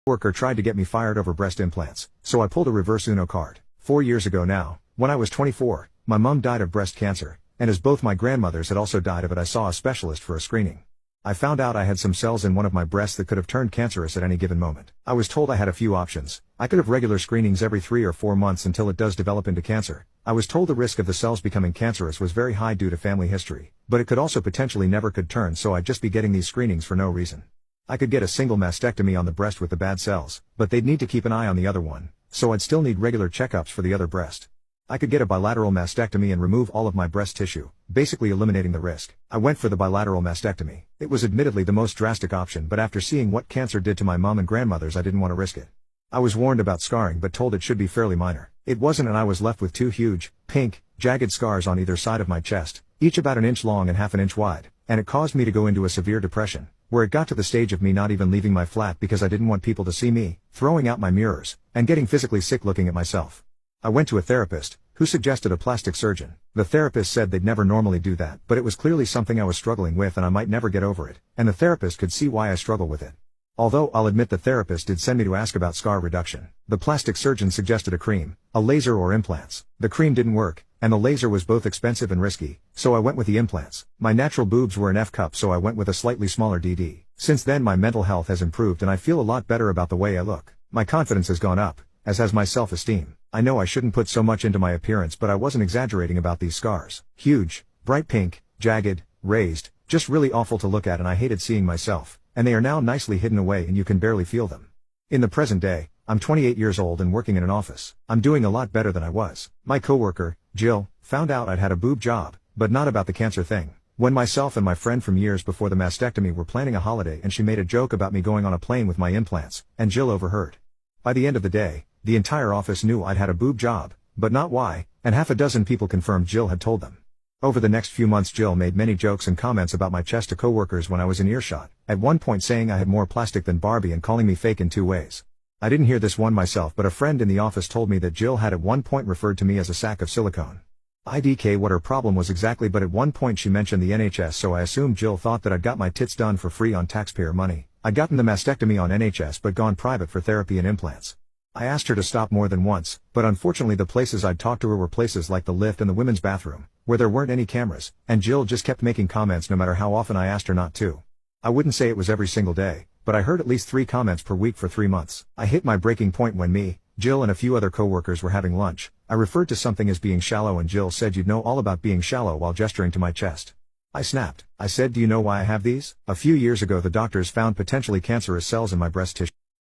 Worker tried to get me fired over breast implants, so I pulled a reverse Uno card. 4 years ago now, when I was 24, my mom died of breast cancer, and as both my grandmothers had also died of it, I saw a specialist for a screening. I found out I had some cells in one of my breasts that could have turned cancerous at any given moment. I was told I had a few options. I could have regular screenings every 3 or 4 months until it does develop into cancer. I was told the risk of the cells becoming cancerous was very high due to family history, but it could also potentially never could turn, so I'd just be getting these screenings for no reason. I could get a single mastectomy on the breast with the bad cells, but they'd need to keep an eye on the other one, so I'd still need regular checkups for the other breast. I could get a bilateral mastectomy and remove all of my breast tissue, basically eliminating the risk. I went for the bilateral mastectomy. It was admittedly the most drastic option, but after seeing what cancer did to my mom and grandmothers, I didn't want to risk it. I was warned about scarring but told it should be fairly minor. It wasn't, and I was left with 2 huge, pink, jagged scars on either side of my chest, each about an inch long and half an inch wide, and it caused me to go into a severe depression, where it got to the stage of me not even leaving my flat because I didn't want people to see me, throwing out my mirrors, and getting physically sick looking at myself. I went to a therapist, who suggested a plastic surgeon. The therapist said they'd never normally do that, but it was clearly something I was struggling with and I might never get over it, and the therapist could see why I struggle with it. Although I'll admit the therapist did send me to ask about scar reduction. The plastic surgeon suggested a cream, a laser, or implants. The cream didn't work, and the laser was both expensive and risky, so I went with the implants. My natural boobs were an F cup, so I went with a slightly smaller DD. Since then my mental health has improved and I feel a lot better about the way I look. My confidence has gone up, as has my self-esteem. I know I shouldn't put so much into my appearance, but I wasn't exaggerating about these scars. Huge, bright pink, jagged, raised, just really awful to look at, and I hated seeing myself, and they are now nicely hidden away and you can barely feel them. In the present day, I'm 28 years old and working in an office. I'm doing a lot better than I was. My coworker, Jill, found out I'd had a boob job, but not about the cancer thing. When myself and my friend from years before the mastectomy were planning a holiday, and she made a joke about me going on a plane with my implants, and Jill overheard. By the end of the day, the entire office knew I'd had a boob job, but not why, and half a dozen people confirmed Jill had told them. Over the next few months Jill made many jokes and comments about my chest to coworkers when I was in earshot, at one point saying I had more plastic than Barbie and calling me fake in 2 ways. I didn't hear this one myself, but a friend in the office told me that Jill had at one point referred to me as a sack of silicone. IDK what her problem was exactly, but at one point she mentioned the NHS, so I assumed Jill thought that I'd got my tits done for free on taxpayer money. I'd gotten the mastectomy on NHS but gone private for therapy and implants. I asked her to stop more than once, but unfortunately the places I'd talked to her were places like the lift and the women's bathroom, where there weren't any cameras, and Jill just kept making comments no matter how often I asked her not to. I wouldn't say it was every single day, but I heard at least 3 comments per week for 3 months. I hit my breaking point when me, Jill and a few other coworkers were having lunch. I referred to something as being shallow and Jill said you'd know all about being shallow while gesturing to my chest. I snapped. I said, do you know why I have these? A few years ago the doctors found potentially cancerous cells in my breast tissue.